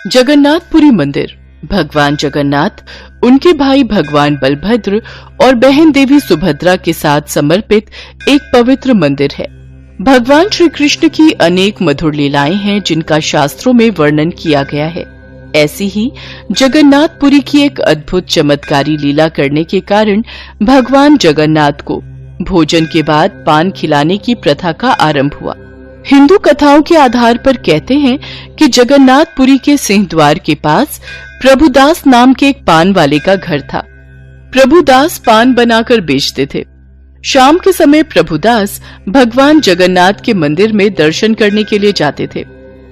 जगन्नाथपुरी मंदिर भगवान जगन्नाथ, उनके भाई भगवान बलभद्र और बहन देवी सुभद्रा के साथ समर्पित एक पवित्र मंदिर है। भगवान श्री कृष्ण की अनेक मधुर लीलाएं हैं जिनका शास्त्रों में वर्णन किया गया है। ऐसी ही जगन्नाथपुरी की एक अद्भुत चमत्कारी लीला करने के कारण भगवान जगन्नाथ को भोजन के बाद पान खिलाने की प्रथा का आरंभ हुआ। हिंदू कथाओं के आधार पर कहते हैं कि जगन्नाथपुरी के सिंह द्वार के पास प्रभुदास नाम के एक पान वाले का घर था। प्रभुदास पान बनाकर बेचते थे। शाम के समय प्रभुदास भगवान जगन्नाथ के मंदिर में दर्शन करने के लिए जाते थे।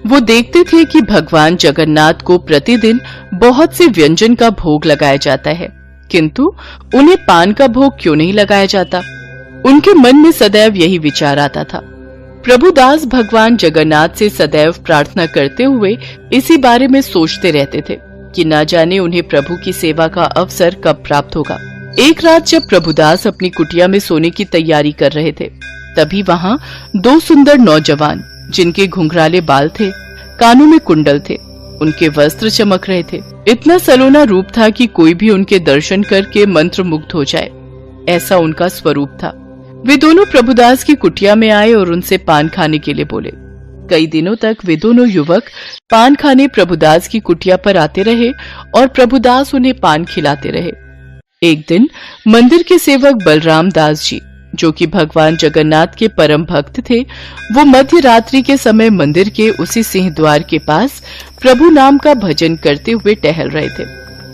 वो देखते थे कि भगवान जगन्नाथ को प्रतिदिन बहुत से व्यंजन का भोग लगाया जाता है, किंतु उन्हें पान का भोग क्यों नहीं लगाया जाता। उनके मन में सदैव यही विचार आता था। प्रभुदास भगवान जगन्नाथ से सदैव प्रार्थना करते हुए इसी बारे में सोचते रहते थे कि न जाने उन्हें प्रभु की सेवा का अवसर कब प्राप्त होगा। एक रात जब प्रभुदास अपनी कुटिया में सोने की तैयारी कर रहे थे, तभी वहाँ दो सुंदर नौजवान, जिनके घुंघराले बाल थे, कानों में कुंडल थे, उनके वस्त्र चमक रहे थे। इतना सलोना रूप था कि कोई भी उनके दर्शन करके मंत्रमुग्ध हो जाए, ऐसा उनका स्वरूप था। वे दोनों प्रभुदास की कुटिया में आए और उनसे पान खाने के लिए बोले। कई दिनों तक वे दोनों युवक पान खाने प्रभुदास की कुटिया पर आते रहे और प्रभुदास उन्हें पान खिलाते रहे। एक दिन मंदिर के सेवक बलराम दास जी, जो कि भगवान जगन्नाथ के परम भक्त थे, वो मध्य रात्रि के समय मंदिर के उसी सिंह द्वार के पास प्रभु नाम का भजन करते हुए टहल रहे थे।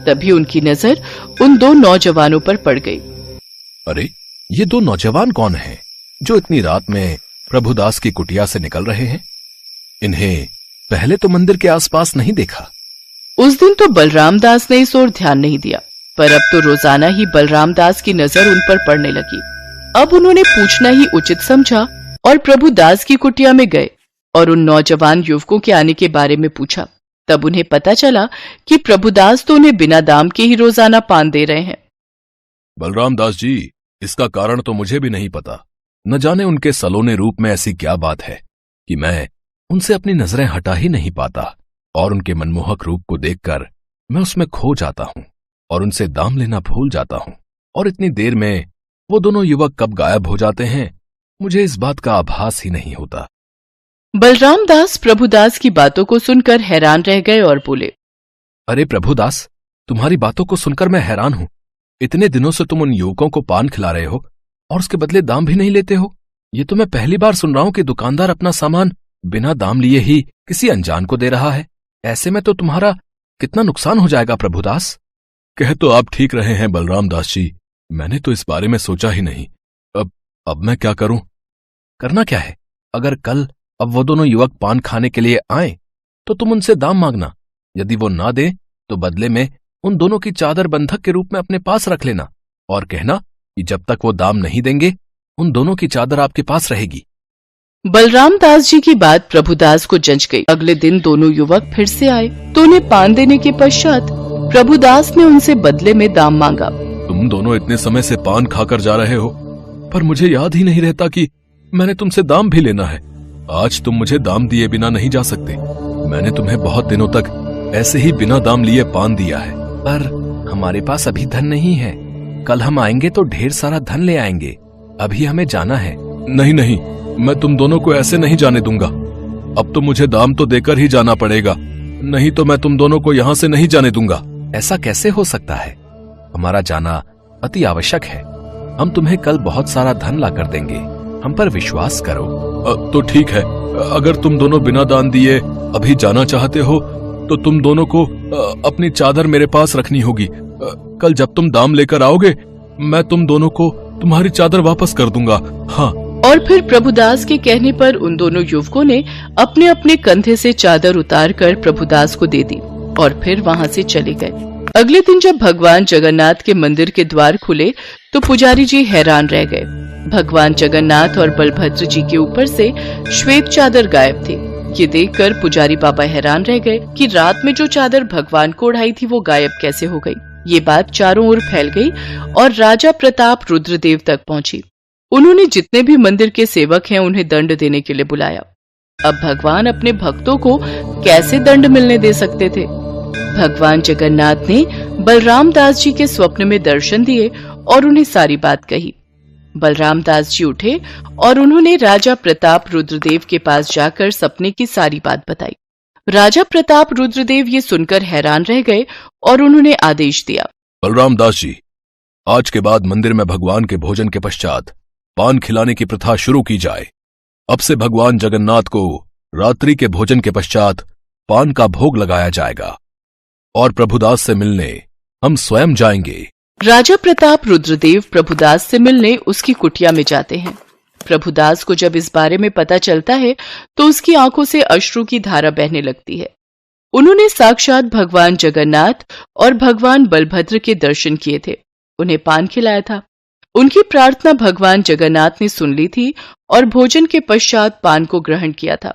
तभी उनकी नजर उन दो नौजवानों पर पड़ गई। अरे, ये दो नौजवान कौन हैं जो इतनी रात में प्रभुदास की कुटिया से निकल रहे हैं? इन्हें पहले तो मंदिर के आसपास नहीं देखा। उस दिन तो बलराम दास ने इस ओर ध्यान नहीं दिया, पर अब तो रोजाना ही बलराम दास की नजर उन पर पड़ने लगी। अब उन्होंने पूछना ही उचित समझा और प्रभुदास की कुटिया में गए और उन नौजवान युवकों के आने के बारे में पूछा। तब उन्हें पता चला कि प्रभुदास तो उन्हें बिना दाम के ही रोजाना पान दे रहे हैं। बलराम दास जी, इसका कारण तो मुझे भी नहीं पता। न जाने उनके सलोने रूप में ऐसी क्या बात है कि मैं उनसे अपनी नजरें हटा ही नहीं पाता, और उनके मनमोहक रूप को देखकर मैं उसमें खो जाता हूं और उनसे दाम लेना भूल जाता हूं। और इतनी देर में वो दोनों युवक कब गायब हो जाते हैं, मुझे इस बात का आभास ही नहीं होता। बलराम दास प्रभुदास की बातों को सुनकर हैरान रह गए और बोले, अरे प्रभुदास, तुम्हारी बातों को सुनकर मैं हैरान हूं। इतने दिनों से तुम उन युवकों को पान खिला रहे हो और उसके बदले दाम भी नहीं लेते हो। ये तो मैं पहली बार सुन रहा हूं कि दुकानदार अपना सामान बिना दाम लिए ही किसी अनजान को दे रहा है। ऐसे में तो तुम्हारा कितना नुकसान हो जाएगा प्रभुदास। कह तो आप ठीक रहे हैं बलराम दास जी, मैंने तो इस बारे में सोचा ही नहीं। अब मैं क्या करूं? करना क्या है? अगर कल अब वो दोनों युवक पान खाने के लिए आए तो तुम उनसे दाम मांगना। यदि वो ना दे तो बदले में उन दोनों की चादर बंधक के रूप में अपने पास रख लेना और कहना कि जब तक वो दाम नहीं देंगे उन दोनों की चादर आपके पास रहेगी। बलराम दास जी की बात प्रभुदास को जंच गई। अगले दिन दोनों युवक फिर से आए तो उन्हें पान देने के पश्चात प्रभुदास ने उनसे बदले में दाम मांगा। तुम दोनों इतने समय से पान खाकर जा रहे हो, पर मुझे याद ही नहीं रहता कि मैंने तुमसे दाम भी लेना है। आज तुम मुझे दाम दिए बिना नहीं जा सकते। मैंने तुम्हें बहुत दिनों तक ऐसे ही बिना दाम लिए पान दिया है। पर हमारे पास अभी धन नहीं है। कल हम आएंगे तो ढेर सारा धन ले आएंगे। अभी हमें जाना है। नहीं नहीं, मैं तुम दोनों को ऐसे नहीं जाने दूंगा। अब तो मुझे दाम तो देकर ही जाना पड़ेगा, नहीं तो मैं तुम दोनों को यहाँ से नहीं जाने दूंगा। ऐसा कैसे हो सकता है? हमारा जाना अति आवश्यक है। हम तुम्हें कल बहुत सारा धन ला कर देंगे, हम पर विश्वास करो। तो ठीक है, अगर तुम दोनों बिना दान दिए अभी जाना चाहते हो तो तुम दोनों को अपनी चादर मेरे पास रखनी होगी। कल जब तुम दाम लेकर आओगे मैं तुम दोनों को तुम्हारी चादर वापस कर दूंगा। हाँ। और फिर प्रभुदास के कहने पर उन दोनों युवकों ने अपने अपने कंधे से चादर उतारकर प्रभुदास को दे दी और फिर वहाँ से चले गए। अगले दिन जब भगवान जगन्नाथ के मंदिर के द्वार खुले तो पुजारी जी हैरान रह गए। भगवान जगन्नाथ और बलभद्र जी के ऊपर से श्वेत चादर गायब थी। ये देखकर पुजारी बाबा हैरान रह गए कि रात में जो चादर भगवान को ओढ़ाई थी वो गायब कैसे हो गई। ये बात चारों ओर फैल गई और राजा प्रताप रुद्रदेव तक पहुंची। उन्होंने जितने भी मंदिर के सेवक हैं उन्हें दंड देने के लिए बुलाया। अब भगवान अपने भक्तों को कैसे दंड मिलने दे सकते थे। भगवान जगन्नाथ ने बलराम दास जी के स्वप्न में दर्शन दिए और उन्हें सारी बात कही। बलराम दास जी उठे और उन्होंने राजा प्रताप रुद्रदेव के पास जाकर सपने की सारी बात बताई। राजा प्रताप रुद्रदेव ये सुनकर हैरान रह गए और उन्होंने आदेश दिया, बलराम दास जी, आज के बाद मंदिर में भगवान के भोजन के पश्चात पान खिलाने की प्रथा शुरू की जाए। अब से भगवान जगन्नाथ को रात्रि के भोजन के पश्चात पान का भोग लगाया जाएगा और प्रभुदास से मिलने हम स्वयं जाएंगे। राजा प्रताप रुद्रदेव प्रभुदास से मिलने उसकी कुटिया में जाते हैं। प्रभुदास को जब इस बारे में पता चलता है तो उसकी आंखों से अश्रु की धारा बहने लगती है। उन्होंने साक्षात भगवान जगन्नाथ और भगवान बलभद्र के दर्शन किए थे, उन्हें पान खिलाया था। उनकी प्रार्थना भगवान जगन्नाथ ने सुन ली थी और भोजन के पश्चात पान को ग्रहण किया था।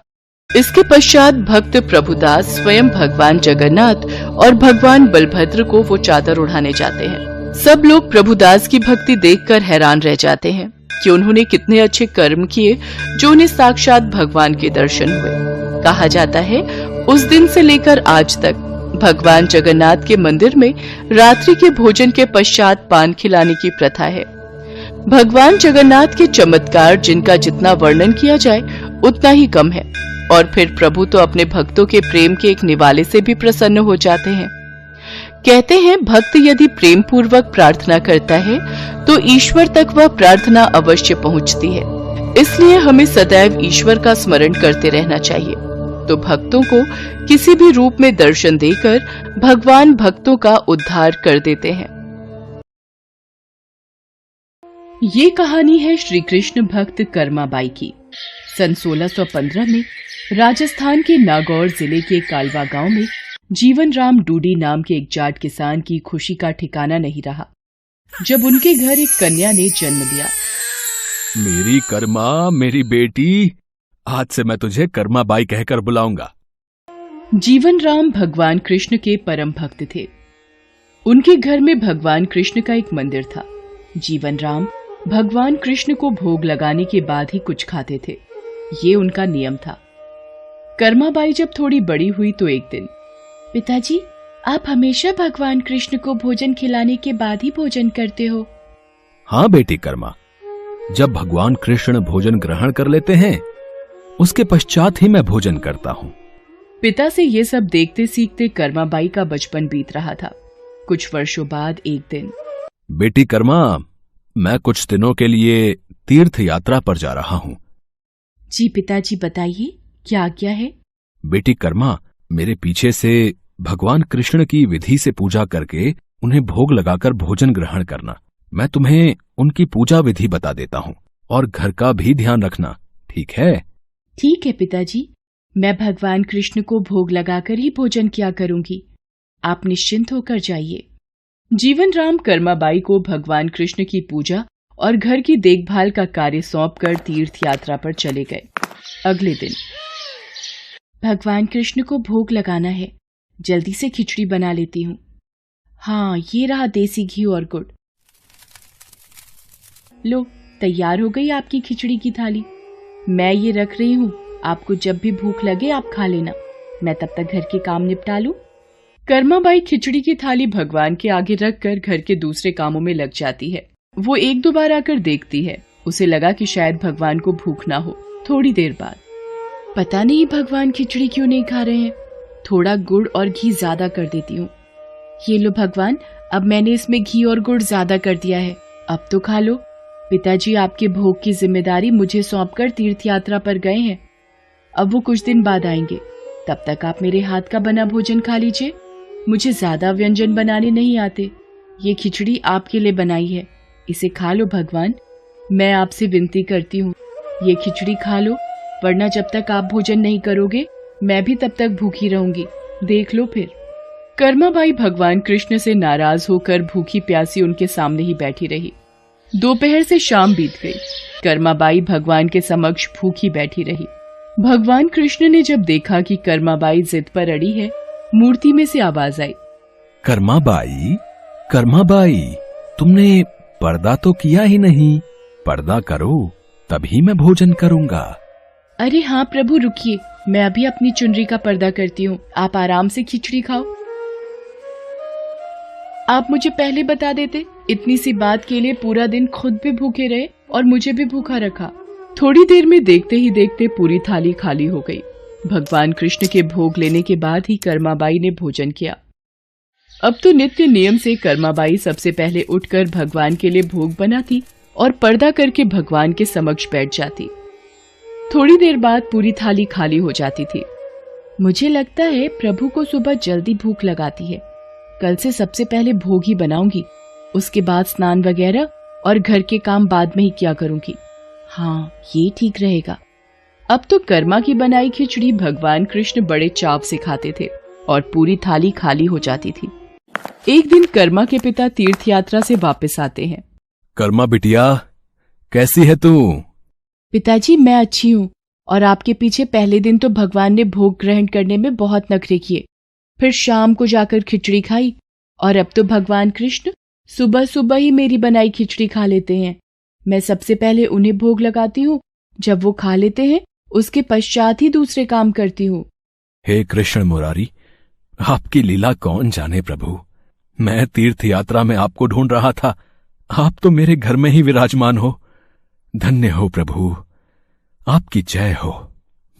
इसके पश्चात भक्त प्रभुदास स्वयं भगवान जगन्नाथ और भगवान बलभद्र को वो चादर उड़ाने जाते हैं। सब लोग प्रभुदास की भक्ति देखकर हैरान रह जाते हैं कि उन्होंने कितने अच्छे कर्म किए जो उन्हें साक्षात भगवान के दर्शन हुए। कहा जाता है उस दिन से लेकर आज तक भगवान जगन्नाथ के मंदिर में रात्रि के भोजन के पश्चात पान खिलाने की प्रथा है। भगवान जगन्नाथ के चमत्कार जिनका जितना वर्णन किया जाए उतना ही कम है और फिर प्रभु तो अपने भक्तों के प्रेम के एक निवाले से भी प्रसन्न हो जाते हैं। कहते हैं भक्त यदि प्रेम पूर्वक प्रार्थना करता है तो ईश्वर तक वह प्रार्थना अवश्य पहुंचती है। इसलिए हमें सदैव ईश्वर का स्मरण करते रहना चाहिए। तो भक्तों को किसी भी रूप में दर्शन देकर भगवान भक्तों का उद्धार कर देते हैं। ये कहानी है श्री कृष्ण भक्त कर्माबाई की। सन 1615 में राजस्थान के नागौर जिले के कालवा गांव में जीवन राम डूडी नाम के एक जाट किसान की खुशी का ठिकाना नहीं रहा जब उनके घर एक कन्या ने जन्म लिया। मेरी कर्मा, मेरी बेटी, आज से मैं तुझे कर्माबाई कहकर बुलाऊंगा। जीवन राम भगवान कृष्ण के परम भक्त थे। उनके घर में भगवान कृष्ण का एक मंदिर था। जीवन राम भगवान कृष्ण को भोग लगाने के बाद ही कुछ खाते थे, ये उनका नियम था। कर्माबाई जब थोड़ी बड़ी हुई तो एक दिन, पिताजी, आप हमेशा भगवान कृष्ण को भोजन खिलाने के बाद ही भोजन करते हो। हाँ बेटी कर्मा, जब भगवान कृष्ण भोजन ग्रहण कर लेते हैं उसके पश्चात ही मैं भोजन करता हूँ। पिता से ये सब देखते सीखते कर्माबाई का बचपन बीत रहा था। कुछ वर्षों बाद एक दिन, बेटी कर्मा, मैं कुछ दिनों के लिए तीर्थ यात्रा पर जा रहा हूँ। जी पिताजी, बताइए क्या आज्ञा है। बेटी कर्मा, मेरे पीछे से भगवान कृष्ण की विधि से पूजा करके उन्हें भोग लगाकर भोजन ग्रहण करना। मैं तुम्हें उनकी पूजा विधि बता देता हूँ और घर का भी ध्यान रखना, ठीक है? ठीक है पिताजी, मैं भगवान कृष्ण को भोग लगाकर ही भोजन किया करूंगी। आप निश्चिंत होकर जाइए। जीवन राम कर्माबाई को भगवान कृष्ण की पूजा और घर की देखभाल का कार्य सौंपकर तीर्थ यात्रा पर चले गए। अगले दिन, भगवान कृष्ण को भोग लगाना है, जल्दी से खिचड़ी बना लेती हूँ। हाँ, ये रहा देसी घी और गुड़। लो, तैयार हो गई आपकी खिचड़ी की थाली। मैं ये रख रही हूँ, आपको जब भी भूख लगे आप खा लेना। मैं तब तक घर के काम निपटा लूं। कर्माबाई खिचड़ी की थाली भगवान के आगे रखकर घर के दूसरे कामों में लग जाती है। वो एक दो बार आकर देखती है। उसे लगा कि शायद भगवान को भूख ना हो। थोड़ी देर बाद, पता नहीं भगवान खिचड़ी क्यों नहीं खा रहे हैं। थोड़ा गुड़ और घी ज्यादा कर देती हूँ। ये लो भगवान, अब मैंने इसमें घी और गुड़ ज्यादा कर दिया है, अब तो खा लो। पिताजी आपके भोग की जिम्मेदारी मुझे सौंपकर तीर्थ यात्रा पर गए हैं। अब वो कुछ दिन बाद आएंगे, तब तक आप मेरे हाथ का बना भोजन खा लीजिए। मुझे ज्यादा व्यंजन बनाने नहीं आते। ये खिचड़ी आपके लिए बनाई है, इसे खा लो भगवान। मैं आपसे विनती करती हूँ, ये खिचड़ी खा लो, वरना जब तक आप भोजन नहीं करोगे मैं भी तब तक भूखी रहूंगी। देख लो फिर। कर्माबाई भगवान कृष्ण से नाराज होकर भूखी प्यासी उनके सामने ही बैठी रही। दोपहर से शाम बीत गई। कर्माबाई भगवान के समक्ष भूखी बैठी रही। भगवान कृष्ण ने जब देखा कि कर्माबाई जिद पर अड़ी है, मूर्ति में से आवाज आई, कर्माबाई, कर्माबाई, तुमने पर्दा तो किया ही नहीं। पर्दा करो, तभी मैं भोजन करूंगा। अरे हाँ प्रभु, रुकिए, मैं अभी अपनी चुनरी का पर्दा करती हूँ, आप आराम से खिचड़ी खाओ। आप मुझे पहले बता देते, इतनी सी बात के लिए पूरा दिन खुद भी भूखे रहे और मुझे भी भूखा रखा। थोड़ी देर में देखते ही देखते पूरी थाली खाली हो गई। भगवान कृष्ण के भोग लेने के बाद ही कर्माबाई ने भोजन किया। अब तो नित्य नियम से कर्माबाई सबसे पहले उठकर भगवान के लिए भोग बनाती और पर्दा करके भगवान के समक्ष बैठ जाती। थोड़ी देर बाद पूरी थाली खाली हो जाती थी। मुझे लगता है प्रभु को सुबह जल्दी भूख लगाती है। कल से सबसे पहले भोग ही बनाऊंगी, उसके बाद स्नान वगैरह और घर के काम बाद में ही किया करूंगी। हाँ, ये ठीक रहेगा। अब तो कर्मा की बनाई खिचड़ी भगवान कृष्ण बड़े चाव से खाते थे और पूरी थाली खाली हो जाती थी। एक दिन कर्मा के पिता तीर्थ यात्रा से वापस आते हैं। कर्मा बिटिया, कैसी है तू? पिताजी, मैं अच्छी हूँ, और आपके पीछे पहले दिन तो भगवान ने भोग ग्रहण करने में बहुत नखरे किए, फिर शाम को जाकर खिचड़ी खाई, और अब तो भगवान कृष्ण सुबह सुबह ही मेरी बनाई खिचड़ी खा लेते हैं। मैं सबसे पहले उन्हें भोग लगाती हूँ, जब वो खा लेते हैं उसके पश्चात ही दूसरे काम करती हूँ। हे कृष्ण मुरारी, आपकी लीला कौन जाने प्रभु। मैं तीर्थ यात्रा में आपको ढूंढ रहा था, आप तो मेरे घर में ही विराजमान हो। धन्य हो प्रभु, आपकी जय हो।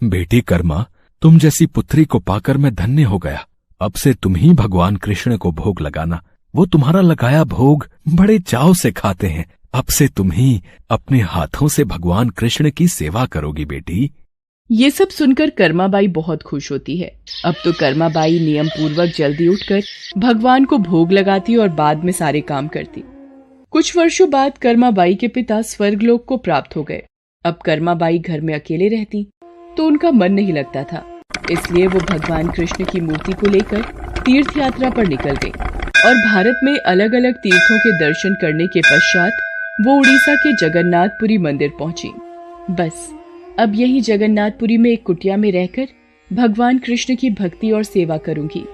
बेटी कर्मा, तुम जैसी पुत्री को पाकर मैं धन्य हो गया। अब से तुम ही भगवान कृष्ण को भोग लगाना। वो तुम्हारा लगाया भोग बड़े चाव से खाते हैं। अब से तुम ही अपने हाथों से भगवान कृष्ण की सेवा करोगी बेटी। ये सब सुनकर कर्माबाई बहुत खुश होती है। अब तो कर्माबाई नियम पूर्वक जल्दी उठकर भगवान को भोग लगाती और बाद में सारे काम करती। कुछ वर्षों बाद कर्माबाई के पिता स्वर्गलोक को प्राप्त हो गए। अब कर्माबाई घर में अकेले रहती तो उनका मन नहीं लगता था, इसलिए वो भगवान कृष्ण की मूर्ति को लेकर तीर्थ यात्रा पर निकल गई और भारत में अलग अलग तीर्थों के दर्शन करने के पश्चात वो उड़ीसा के जगन्नाथपुरी मंदिर पहुंची। बस अब यही जगन्नाथपुरी में एक कुटिया में रहकर भगवान कृष्ण की भक्ति और सेवा करूंगी।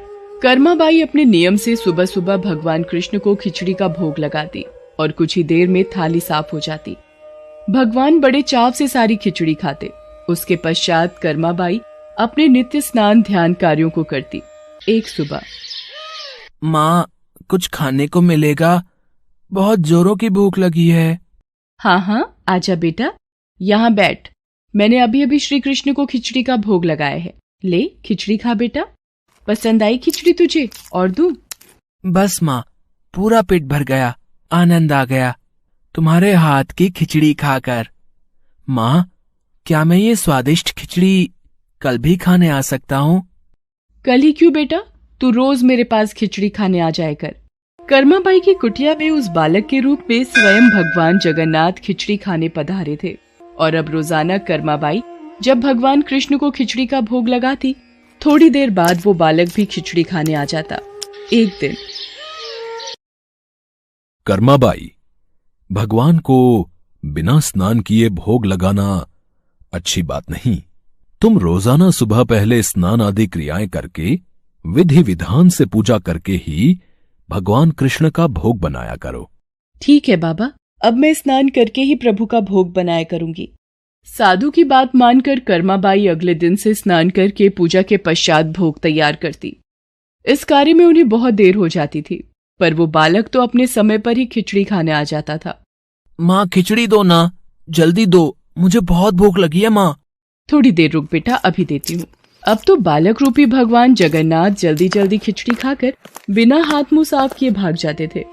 कर्माबाई अपने नियम से सुबह सुबह भगवान कृष्ण को खिचड़ी का भोग लगाती और कुछ ही देर में थाली साफ हो जाती। भगवान बड़े चाव से सारी खिचड़ी खाते। उसके पश्चात कर्माबाई अपने नित्य स्नान ध्यान कार्यों को करती। एक सुबह, माँ, कुछ खाने को मिलेगा? बहुत जोरों की भूख लगी है। हाँ हाँ, आजा बेटा, यहाँ बैठ। मैंने अभी अभी श्री कृष्ण को खिचड़ी का भोग लगाया है। ले, खिचड़ी खा बेटा। पसंद आई खिचड़ी तुझे? और दूं? बस माँ, पूरा पेट भर गया, आनंद आ गया तुम्हारे हाथ की खिचड़ी खाकर। माँ, क्या मैं ये स्वादिष्ट खिचड़ी कल भी खाने आ सकता हूँ? कल ही क्यों बेटा, तू रोज मेरे पास खिचड़ी खाने आ जाया कर। कर्माबाई की कुटिया में उस बालक के रूप में स्वयं भगवान जगन्नाथ खिचड़ी खाने पधारे थे और अब रोजाना कर्माबाई जब भगवान कृष्ण को खिचड़ी का भोग लगाती, थोड़ी देर बाद वो बालक भी खिचड़ी खाने आ जाता। एक दिन, कर्माबाई, भगवान को बिना स्नान किए भोग लगाना अच्छी बात नहीं। तुम रोजाना सुबह पहले स्नान आदि क्रियाएं करके विधि विधान से पूजा करके ही भगवान कृष्ण का भोग बनाया करो। ठीक है बाबा, अब मैं स्नान करके ही प्रभु का भोग बनाया करूंगी। साधु की बात मानकर कर्माबाई अगले दिन से स्नान करके पूजा के पश्चात भोग तैयार करती। इस कार्य में उन्हें बहुत देर हो जाती थी, पर वो बालक तो अपने समय पर ही खिचड़ी खाने आ जाता था। माँ, खिचड़ी दो ना, जल्दी दो, मुझे बहुत भूख लगी है माँ। थोड़ी देर रुक बेटा, अभी देती हूँ। अब तो बालक रूपी भगवान जगन्नाथ जल्दी जल्दी खिचड़ी खाकर बिना हाथ मुंह साफ किए भाग जाते थे।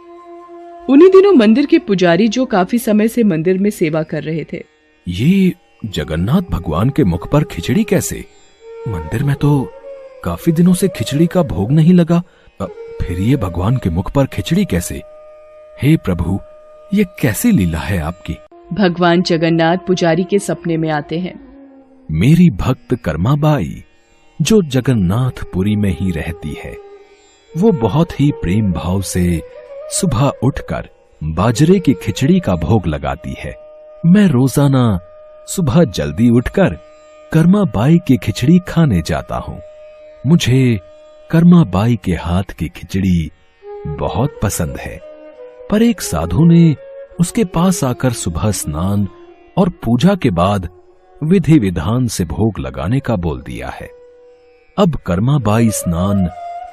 उन्हीं दिनों मंदिर के पुजारी, जो काफी समय से मंदिर में सेवा कर रहे थे, ये जगन्नाथ भगवान के मुख पर खिचड़ी कैसे? मंदिर में तो काफी दिनों से खिचड़ी का भोग नहीं लगा, फिर ये भगवान के मुख पर खिचड़ी कैसे? हे प्रभु, ये कैसी लीला है आपकी? भगवान जगन्नाथ पुजारी के सपने में आते हैं। मेरी भक्त कर्माबाई, जो जगन्नाथपुरी में ही रहती है, वो बहुत ही प्रेम भाव से सुबह उठकर बाजरे की खिचड़ी का भोग लगाती है। मैं रोजाना सुबह जल्दी उठकर कर्माबाई की खिचड़ी खाने जाता हूँ। मुझे कर्माबाई के हाथ की खिचड़ी बहुत पसंद है। पर एक साधु ने उसके पास आकर सुबह स्नान और पूजा के बाद विधि विधान से भोग लगाने का बोल दिया है। अब कर्माबाई स्नान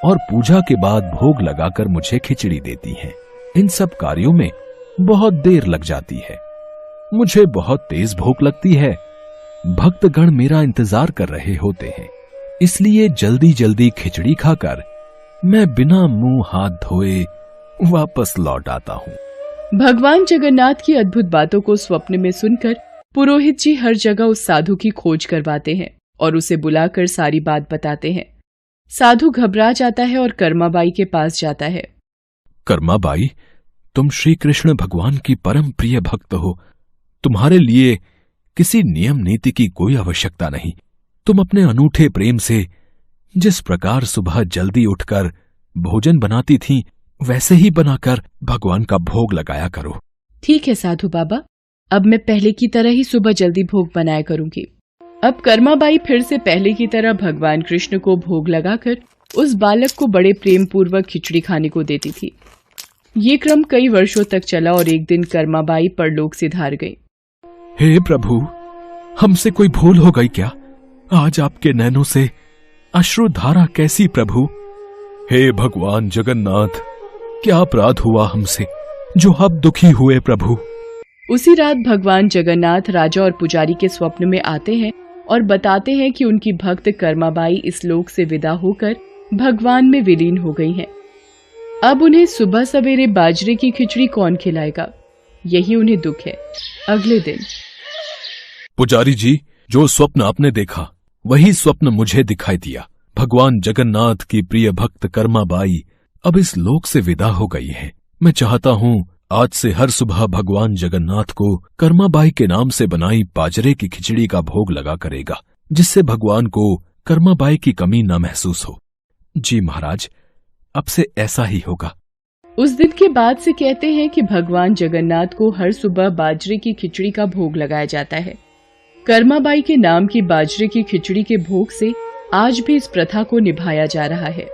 और पूजा के बाद भोग लगाकर मुझे खिचड़ी देती हैं। इन सब कार्यों में बहुत देर लग जाती है। मुझे बहुत तेज भूख लगती है। भक्तगण मेरा इंतजार कर रहे होते हैं, इसलिए जल्दी जल्दी खिचड़ी खाकर मैं बिना मुंह हाथ धोए वापस लौट आता हूँ। भगवान जगन्नाथ की अद्भुत बातों को स्वप्न में सुनकर पुरोहित जी हर जगह उस साधु की खोज करवाते हैं और उसे बुलाकर सारी बात बताते हैं। साधु घबरा जाता है और कर्माबाई के पास जाता है। कर्माबाई, तुम श्री कृष्ण भगवान की परम प्रिय भक्त हो। तुम्हारे लिए किसी नियम नीति की कोई आवश्यकता नहीं। तुम अपने अनूठे प्रेम से जिस प्रकार सुबह जल्दी उठकर भोजन बनाती थीं, वैसे ही बनाकर भगवान का भोग लगाया करो। ठीक है साधु बाबा, अब मैं पहले की तरह ही सुबह जल्दी भोग बनाया करूंगी। अब कर्माबाई फिर से पहले की तरह भगवान कृष्ण को भोग लगाकर उस बालक को बड़े प्रेम पूर्वक खिचड़ी खाने को देती थी। ये क्रम कई वर्षों तक चला और एक दिन कर्माबाई परलोक सिधार गई। हे प्रभु, हमसे कोई भूल हो गई क्या? आज आपके नैनों से अश्रुधारा कैसी प्रभु? हे भगवान जगन्नाथ, क्या अपराध हुआ हमसे जो अब दुखी हुए प्रभु? उसी रात भगवान जगन्नाथ राजा और पुजारी के स्वप्न में आते हैं और बताते हैं कि उनकी भक्त कर्माबाई इस लोक से विदा होकर भगवान में विलीन हो गई हैं। अब उन्हें सुबह सवेरे बाजरे की खिचड़ी कौन खिलाएगा, यही उन्हें दुख है। अगले दिन पुजारी जी, जो स्वप्न आपने देखा वही स्वप्न मुझे दिखाई दिया। भगवान जगन्नाथ की प्रिय भक्त कर्माबाई अब इस लोक से विदा हो गई है। मैं चाहता हूँ आज से हर सुबह भगवान जगन्नाथ को कर्माबाई के नाम से बनाई बाजरे की खिचड़ी का भोग लगा करेगा, जिससे भगवान को कर्माबाई की कमी न महसूस हो। जी महाराज, अब से ऐसा ही होगा। उस दिन के बाद से कहते हैं कि भगवान जगन्नाथ को हर सुबह बाजरे की खिचड़ी का भोग लगाया जाता है। कर्माबाई के नाम की बाजरे की खिचड़ी के भोग से आज भी इस प्रथा को निभाया जा रहा है।